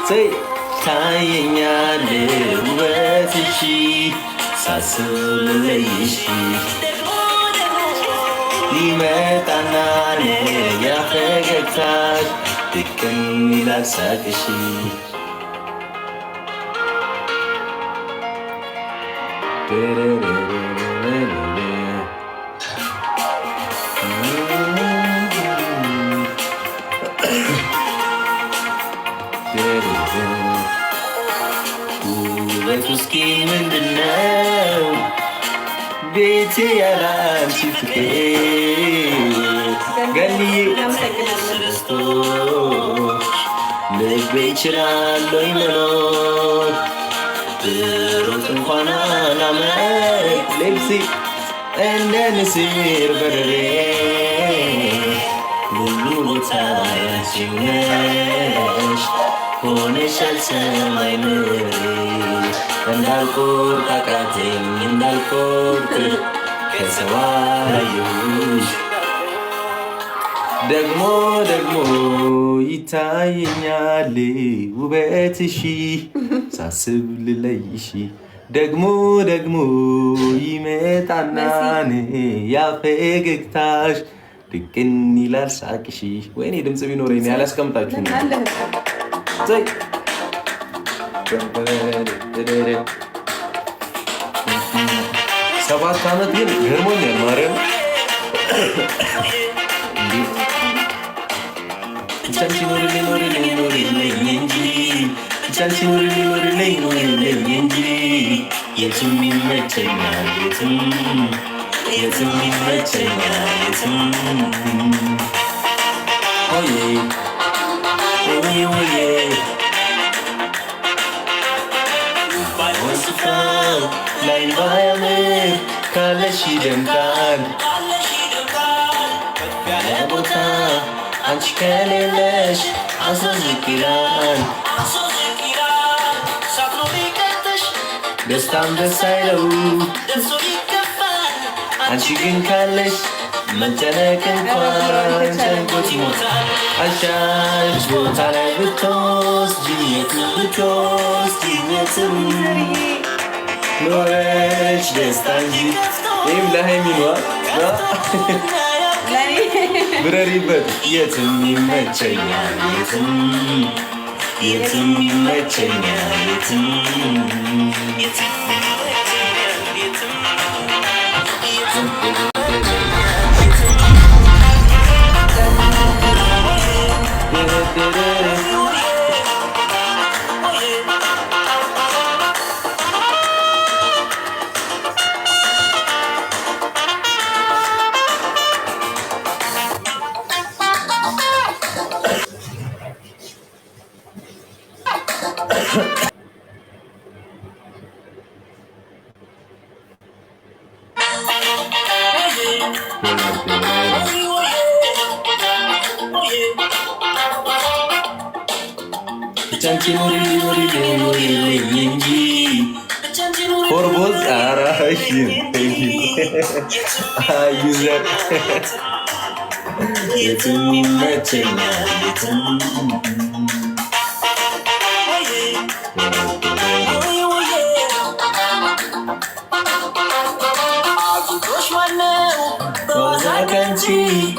say ታየኛል ውበትሽ ሳስብ ልለይሽ ሊመጣና ያፈገግታሽ ድቅን ይላል ሳቅሽ ውበቱ እስኪ ምንድነው ቤቴ ያላንቺ ፍቅር ገንዬ ክርስቶስ ልቤ ይችላል ወይ መኖር ሩጥ እንኳን አላመት ልብሲ እንደ ንስር በረሬ ሁሉ ቦታ ያንቺው ነሽ ሆነሻል ሰማይ ምድሬ እንዳልቆርጥ አቃተኝ እንዳልቆርጥ ከሰማዩሽ ደግሞ ደግሞ ይታየኛል ውበትሽ ሳስብ ልለይሽ ደግሞ ደግሞ ይመጣና ያፈገግታሽ ድቅን ይላል ሳቅሽ ወይኔ ድምፅ ቢኖረኝ ያላስቀምጣችሁ ሰባት ዓመት ግን ገርሞኛል ማርያም እንጂ የትም ይመቸኛል የትም ይመቸኛል የትም ኦዬ ኦዬ ኦዬ ባይሆን ስፍራ ላይ ባያምር ካለሽ ይደምቃል ያለ ቦታ አንቺ ከሌለሽ አስረዝቅ ይላል ደስታም ደስ አይለው አንቺ ግን ካለሽ መጨነቅ እንኳን ጨንቆት ይሞታል አሻሽ ቦታ ላይ ብትወስጂ የትም ብትወስጂ የትም ኖረሽ ደስታ እንጂ ይህም ለሃይሚኗ ብረሪበት የትም ይመቸኛል የትም የትም ይመቸኛል የትም Forbos arayın. Güzel. Yetim meçenya yetim. Roza kanchi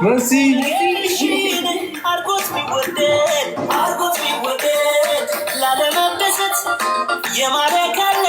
Merci. Argot mi wode, la le mabesat, yemare kalle.